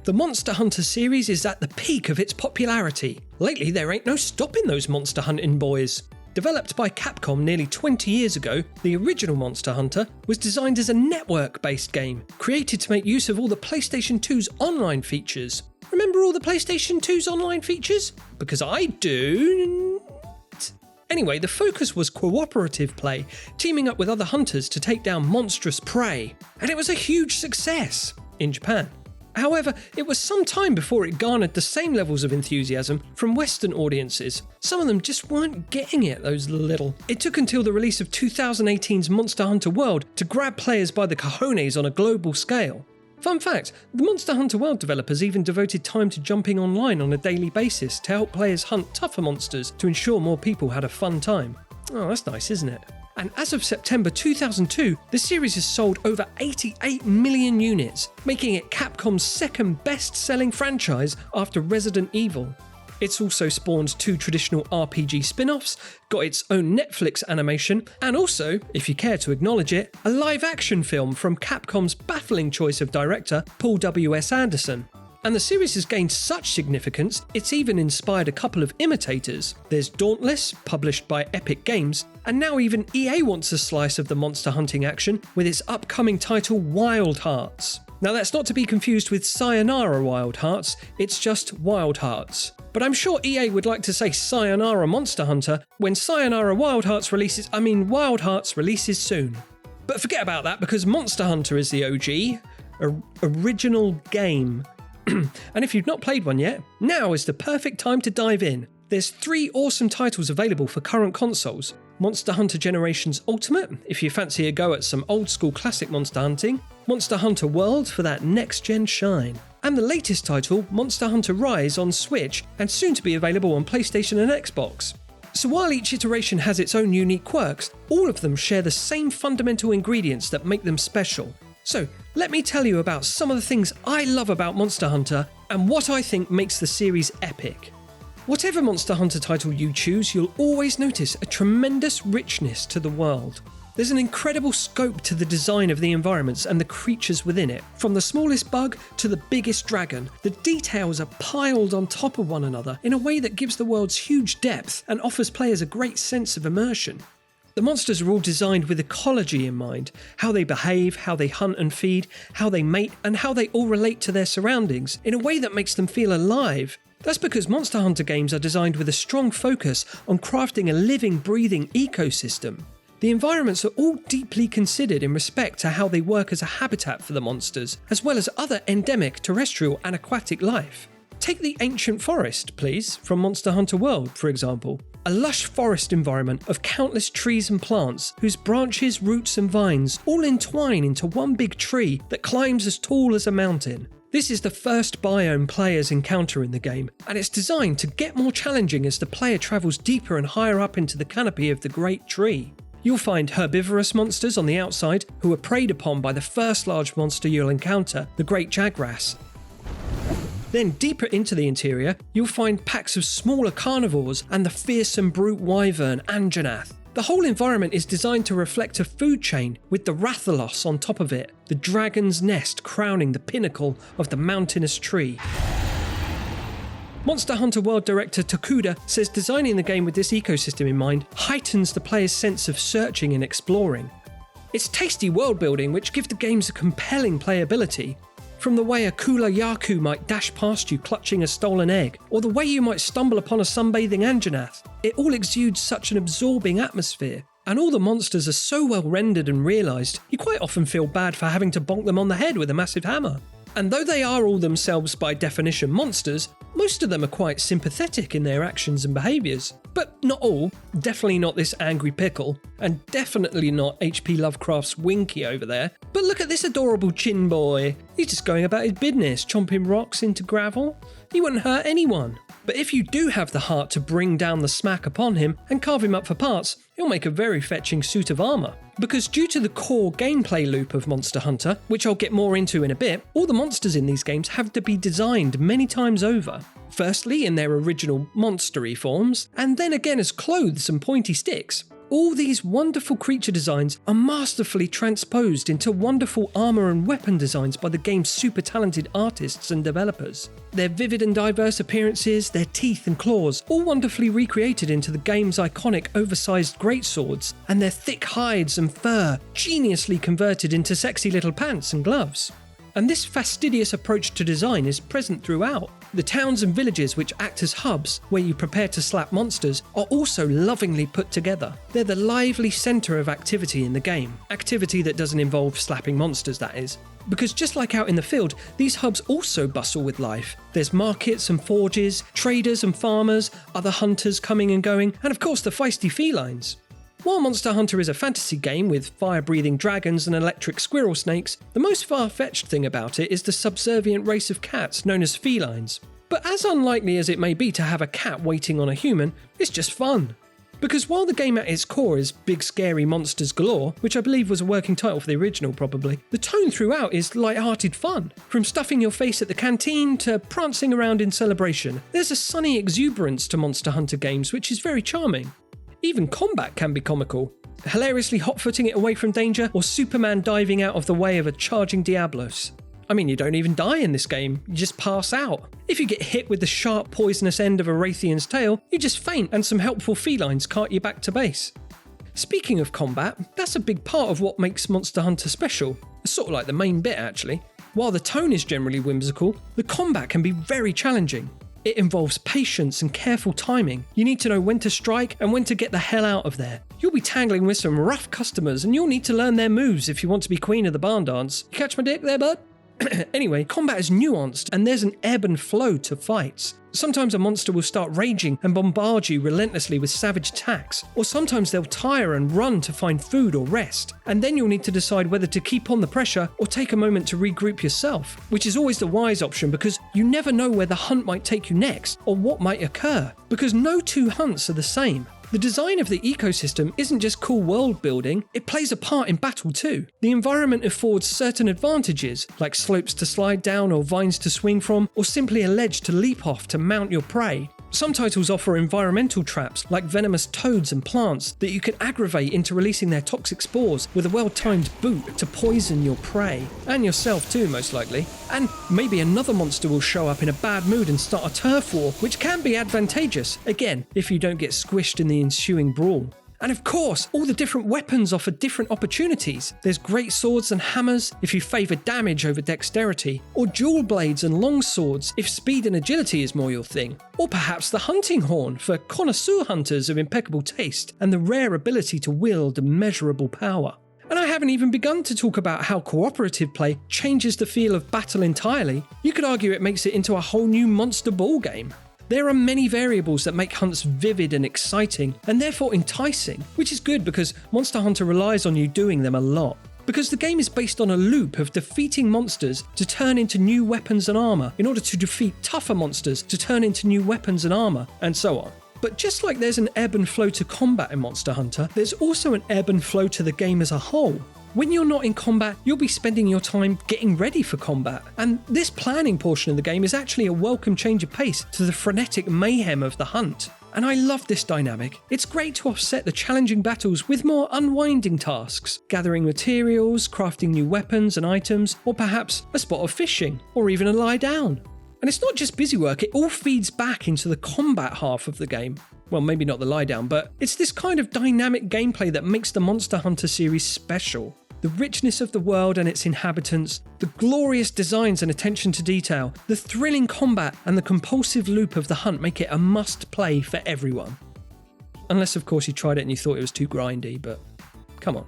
The Monster Hunter series is at the peak of its popularity. Lately, there ain't no stopping those monster hunting boys. Developed by Capcom nearly 20 years ago, the original Monster Hunter was designed as a network-based game, created to make use of all the PlayStation 2's online features. Remember all the PlayStation 2's online features? Because I do. Anyway, the focus was cooperative play, teaming up with other hunters to take down monstrous prey. And it was a huge success in Japan. However, it was some time before it garnered the same levels of enthusiasm from Western audiences. Some of them just weren't getting it, those little. It took until the release of 2018's Monster Hunter World to grab players by the cojones on a global scale. Fun fact, the Monster Hunter World developers even devoted time to jumping online on a daily basis to help players hunt tougher monsters to ensure more people had a fun time. Oh, that's nice, isn't it? And as of September 2002, the series has sold over 88 million units, making it Capcom's second best-selling franchise after Resident Evil. It's also spawned 2 traditional RPG spin-offs, got its own Netflix animation, and also, if you care to acknowledge it, a live-action film from Capcom's baffling choice of director, Paul W.S. Anderson. And the series has gained such significance, it's even inspired a couple of imitators. There's Dauntless, published by Epic Games, and now even EA wants a slice of the monster hunting action with its upcoming title Wild Hearts. Now that's not to be confused with Sayonara Wild Hearts, it's just Wild Hearts. But I'm sure EA would like to say Sayonara Monster Hunter when Sayonara Wild Hearts releases soon. But forget about that because Monster Hunter is the OG, original game. And if you've not played one yet, now is the perfect time to dive in. There's 3 awesome titles available for current consoles. Monster Hunter Generations Ultimate, if you fancy a go at some old school classic monster hunting, Monster Hunter World for that next gen shine, and the latest title, Monster Hunter Rise on Switch and soon to be available on PlayStation and Xbox. So while each iteration has its own unique quirks, all of them share the same fundamental ingredients that make them special. So, let me tell you about some of the things I love about Monster Hunter and what I think makes the series epic. Whatever Monster Hunter title you choose, you'll always notice a tremendous richness to the world. There's an incredible scope to the design of the environments and the creatures within it. From the smallest bug to the biggest dragon, the details are piled on top of one another in a way that gives the worlds huge depth and offers players a great sense of immersion. The monsters are all designed with ecology in mind, how they behave, how they hunt and feed, how they mate, and how they all relate to their surroundings in a way that makes them feel alive. That's because Monster Hunter games are designed with a strong focus on crafting a living, breathing ecosystem. The environments are all deeply considered in respect to how they work as a habitat for the monsters, as well as other endemic terrestrial and aquatic life. Take the ancient forest, please, from Monster Hunter World, for example. A lush forest environment of countless trees and plants whose branches, roots and vines all entwine into one big tree that climbs as tall as a mountain. This is the first biome players encounter in the game, and it's designed to get more challenging as the player travels deeper and higher up into the canopy of the great tree. You'll find herbivorous monsters on the outside who are preyed upon by the first large monster you'll encounter, the great jagras. Then deeper into the interior, you'll find packs of smaller carnivores and the fearsome brute wyvern Anjanath. The whole environment is designed to reflect a food chain with the Rathalos on top of it, the dragon's nest crowning the pinnacle of the mountainous tree. Monster Hunter World director Tokuda says designing the game with this ecosystem in mind heightens the player's sense of searching and exploring. It's tasty world building which gives the games a compelling playability. From the way a Kula Yaku might dash past you clutching a stolen egg, or the way you might stumble upon a sunbathing Anjanath, it all exudes such an absorbing atmosphere. And all the monsters are so well rendered and realised, you quite often feel bad for having to bonk them on the head with a massive hammer. And though they are all themselves by definition monsters, most of them are quite sympathetic in their actions and behaviours. But not all, definitely not this angry pickle, and definitely not H.P. Lovecraft's Winky over there. But look at this adorable chin boy. He's just going about his business, chomping rocks into gravel. He wouldn't hurt anyone. But if you do have the heart to bring down the smack upon him and carve him up for parts, he'll make a very fetching suit of armour. Because due to the core gameplay loop of Monster Hunter, which I'll get more into in a bit, all the monsters in these games have to be designed many times over. Firstly in their original monstery forms, and then again as clothes and pointy sticks. All these wonderful creature designs are masterfully transposed into wonderful armor and weapon designs by the game's super talented artists and developers. Their vivid and diverse appearances, their teeth and claws, all wonderfully recreated into the game's iconic oversized greatswords, and their thick hides and fur geniusly converted into sexy little pants and gloves. And this fastidious approach to design is present throughout. The towns and villages which act as hubs where you prepare to slap monsters are also lovingly put together. They're the lively centre of activity in the game. Activity that doesn't involve slapping monsters, that is. Because just like out in the field, these hubs also bustle with life. There's markets and forges, traders and farmers, other hunters coming and going, and of course the feisty felines. While Monster Hunter is a fantasy game with fire-breathing dragons and electric squirrel snakes, the most far-fetched thing about it is the subservient race of cats known as felines. But as unlikely as it may be to have a cat waiting on a human, it's just fun. Because while the game at its core is big scary monsters galore, which I believe was a working title for the original probably, the tone throughout is light-hearted fun. From stuffing your face at the canteen to prancing around in celebration, there's a sunny exuberance to Monster Hunter games which is very charming. Even combat can be comical. Hilariously hot-footing it away from danger, or Superman diving out of the way of a charging Diablos. I mean, you don't even die in this game, you just pass out. If you get hit with the sharp, poisonous end of a Raytheon's tail, you just faint and some helpful felines cart you back to base. Speaking of combat, that's a big part of what makes Monster Hunter special. It's sort of like the main bit actually. While the tone is generally whimsical, the combat can be very challenging. It involves patience and careful timing. You need to know when to strike and when to get the hell out of there. You'll be tangling with some rough customers and you'll need to learn their moves if you want to be queen of the barn dance. You catch my dick there, bud? Anyway, combat is nuanced and there's an ebb and flow to fights. Sometimes a monster will start raging and bombard you relentlessly with savage attacks, or sometimes they'll tire and run to find food or rest, and then you'll need to decide whether to keep on the pressure or take a moment to regroup yourself, which is always the wise option because you never know where the hunt might take you next or what might occur, because no two hunts are the same. The design of the ecosystem isn't just cool world building, it plays a part in battle too. The environment affords certain advantages, like slopes to slide down or vines to swing from, or simply a ledge to leap off to mount your prey. Some titles offer environmental traps like venomous toads and plants that you can aggravate into releasing their toxic spores with a well-timed boot to poison your prey, and yourself too most likely. And maybe another monster will show up in a bad mood and start a turf war, which can be advantageous, again, if you don't get squished in the ensuing brawl. And of course, all the different weapons offer different opportunities. There's great swords and hammers if you favour damage over dexterity, or dual blades and long swords if speed and agility is more your thing, or perhaps the hunting horn for connoisseur hunters of impeccable taste and the rare ability to wield immeasurable power. And I haven't even begun to talk about how cooperative play changes the feel of battle entirely. You could argue it makes it into a whole new monster ballgame. There are many variables that make hunts vivid and exciting, and therefore enticing, which is good because Monster Hunter relies on you doing them a lot. Because the game is based on a loop of defeating monsters to turn into new weapons and armour, in order to defeat tougher monsters to turn into new weapons and armour, and so on. But just like there's an ebb and flow to combat in Monster Hunter, there's also an ebb and flow to the game as a whole. When you're not in combat, you'll be spending your time getting ready for combat, and this planning portion of the game is actually a welcome change of pace to the frenetic mayhem of the hunt. And I love this dynamic. It's great to offset the challenging battles with more unwinding tasks, gathering materials, crafting new weapons and items, or perhaps a spot of fishing, or even a lie down. And it's not just busy work, it all feeds back into the combat half of the game. Well, maybe not the lie down, but it's this kind of dynamic gameplay that makes the Monster Hunter series special. The richness of the world and its inhabitants, the glorious designs and attention to detail, the thrilling combat and the compulsive loop of the hunt make it a must-play for everyone. Unless, of course, you tried it and you thought it was too grindy, but come on.